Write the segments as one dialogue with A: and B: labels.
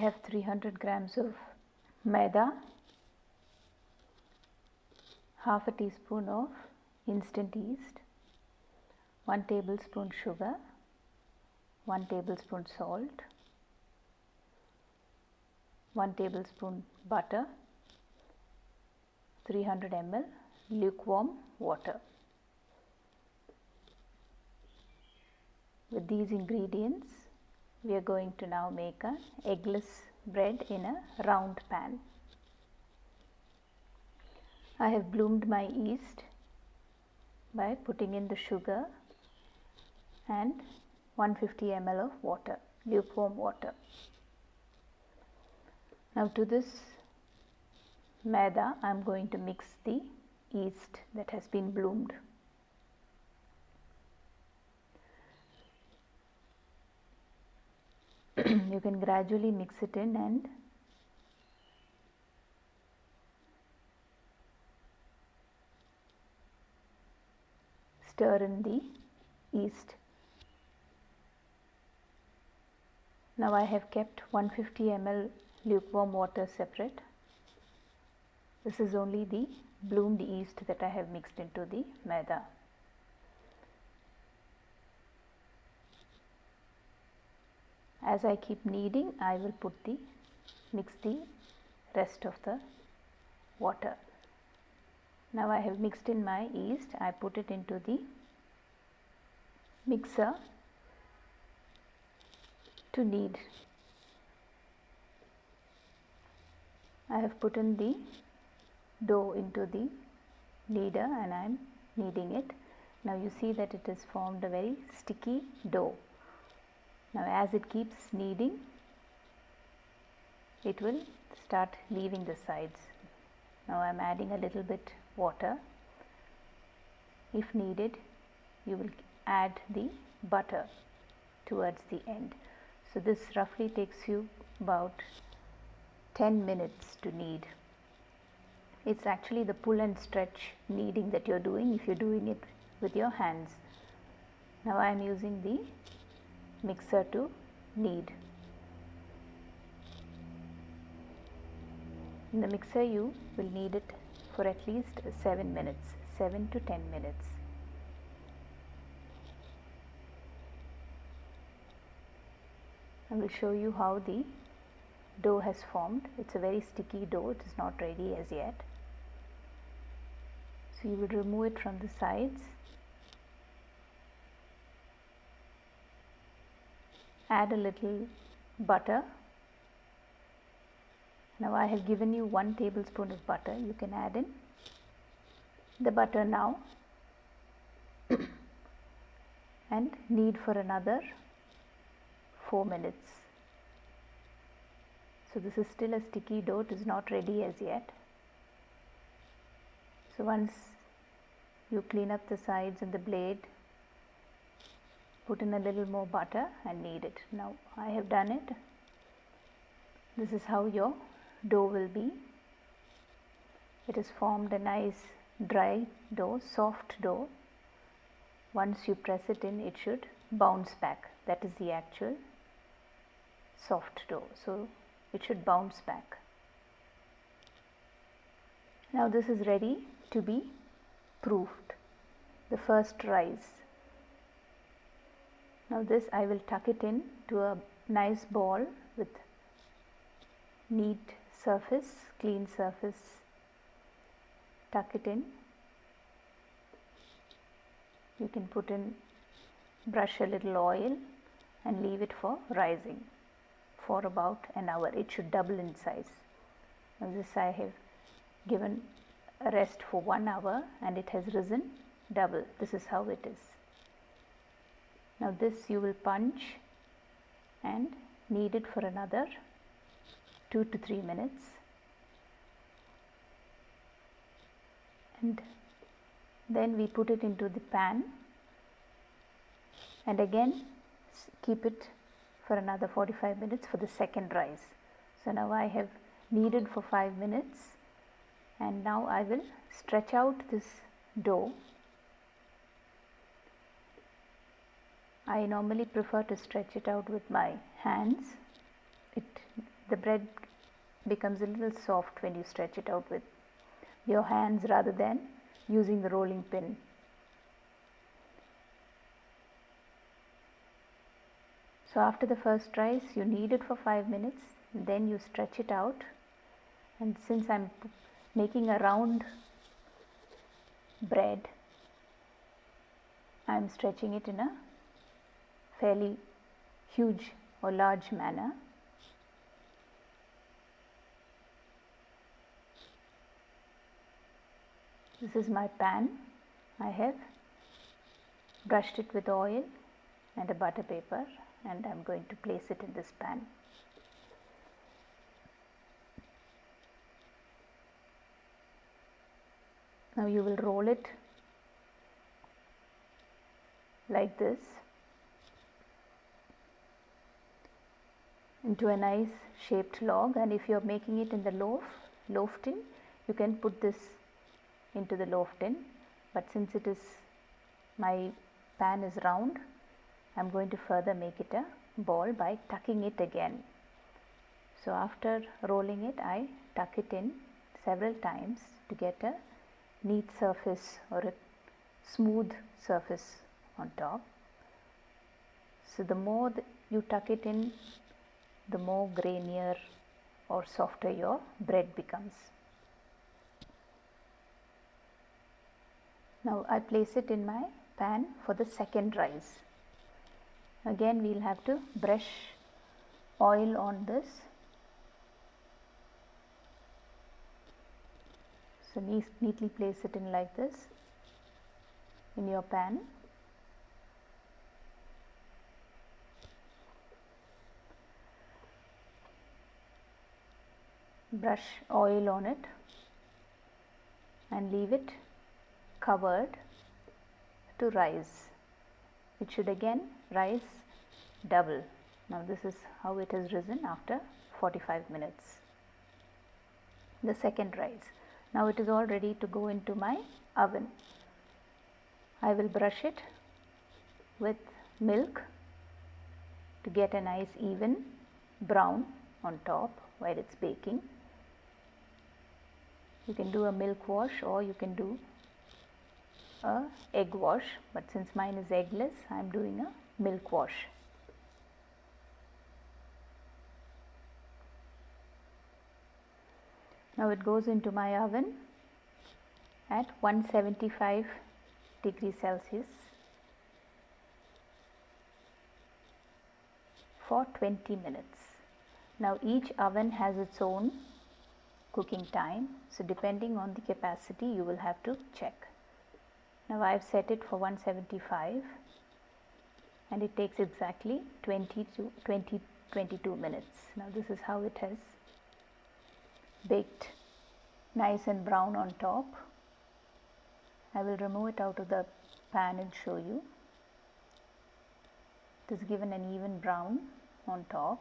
A: have 300 grams of maida, half a teaspoon of instant yeast, 1 tablespoon sugar, 1 tablespoon salt, 1 tablespoon butter, 300 ml lukewarm water. With these ingredients, we are going to now make an eggless bread in a round pan. I have bloomed my yeast by putting in the sugar and 150 ml of water, lukewarm water. Now to this maida, I am going to mix the yeast that has been bloomed. You can gradually mix it in and stir in the yeast. Now I have kept 150 ml lukewarm water separate. This is only the bloomed yeast that I have mixed into the maida. As I keep kneading, I will mix the rest of the water. Now I have mixed in my yeast. I put it into the mixer to knead. I have put in the dough into the kneader and I am kneading it. Now you see that it has formed a very sticky dough. Now as it keeps kneading, it will start leaving the sides. Now I am adding a little bit water. If needed, you will add the butter towards the end. So this roughly takes you about 10 minutes to knead. It's actually the pull and stretch kneading that you're doing if you're doing it with your hands. Now I am using the mixer to knead. In the mixer you will knead it for at least 7 minutes, 7 to 10 minutes. I will show you how the dough has formed. It's a very sticky dough, it is not ready as yet. So you will remove it from the sides. Add a little butter. Now I have given you 1 tablespoon of butter. You can add in the butter now and knead for another 4 minutes. So this is still a sticky dough, it is not ready as yet. So once you clean up the sides and the blade, put in a little more butter and knead it. Now I have done it. This is how your dough will be. It has formed a nice dry dough, soft dough. Once you press it in, it should bounce back. That is the actual soft dough. So it should bounce back. Now this is ready to be proofed. The first rise. Now this I will tuck it in to a nice ball with neat surface, clean surface. Tuck it in. You can brush a little oil and leave it for rising for about an hour. It should double in size. Now this I have given a rest for 1 hour and it has risen double. This is how it is. Now this you will punch and knead it for another 2 to 3 minutes, and then we put it into the pan and again keep it for another 45 minutes for the second rise. So now I have kneaded for 5 minutes and now I will stretch out this dough. I normally prefer to stretch it out with my hands. It the bread becomes a little soft when you stretch it out with your hands rather than using the rolling pin. So after the first rise, you knead it for 5 minutes, then you stretch it out, and since I'm making a round bread, I'm stretching it in a fairly huge or large manner. This is my pan. I have brushed it with oil and a butter paper, and I'm going to place it in this pan. Now you will roll it like this into a nice shaped log, and if you are making it in the loaf tin, you can put this into the loaf tin, but since my pan is round, I'm going to further make it a ball by tucking it again. So after rolling it, I tuck it in several times to get a neat surface or a smooth surface on top. So the more you tuck it in, the more grainier or softer your bread becomes. Now I place it in my pan for the second rise. Again we will have to brush oil on this. So neatly place it in like this in your pan. Brush oil on it and leave it covered to rise. It should again rise double. Now this is how it has risen after 45 minutes. The second rise. Now it is all ready to go into my oven. I will brush it with milk to get a nice even brown on top while it's baking. You can do a milk wash or you can do a egg wash, but since mine is eggless, I am doing a milk wash. Now it goes into my oven at 175 degrees Celsius for 20 minutes. Now each oven has its own cooking time, so depending on the capacity you will have to check. Now I have set it for 175 and it takes exactly 22 minutes. Now this is how it has baked nice and brown on top. I will remove it out of the pan and show you. It is given an even brown on top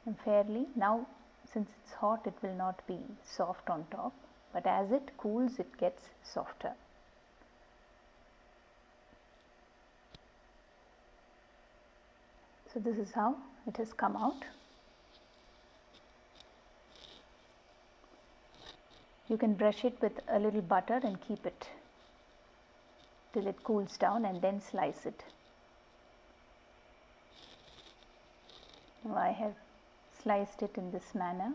A: and fairly. Now since it's hot, it will not be soft on top, but as it cools it gets softer. So this is how it has come out. You can brush it with a little butter and keep it till it cools down and then slice it. Now I have sliced it in this manner.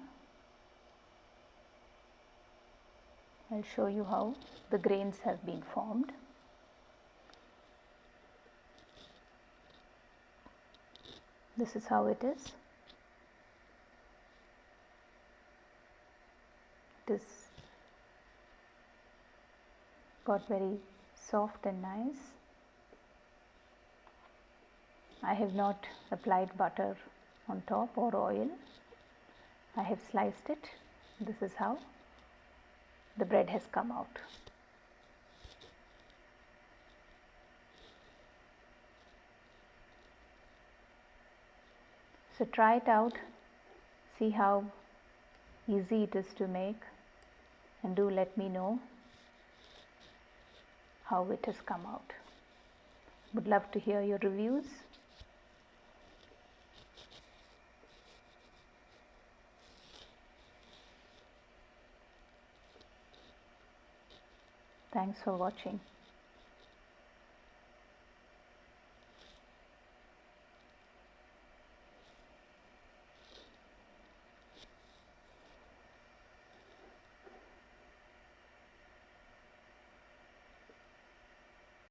A: I'll show you how the grains have been formed. This is how it is. It is got very soft and nice. I have not applied butter on top or oil. I have sliced it. This is how the bread has come out. So try it out, see how easy it is to make, and do let me know how it has come out. Would love to hear your reviews. Thanks for watching.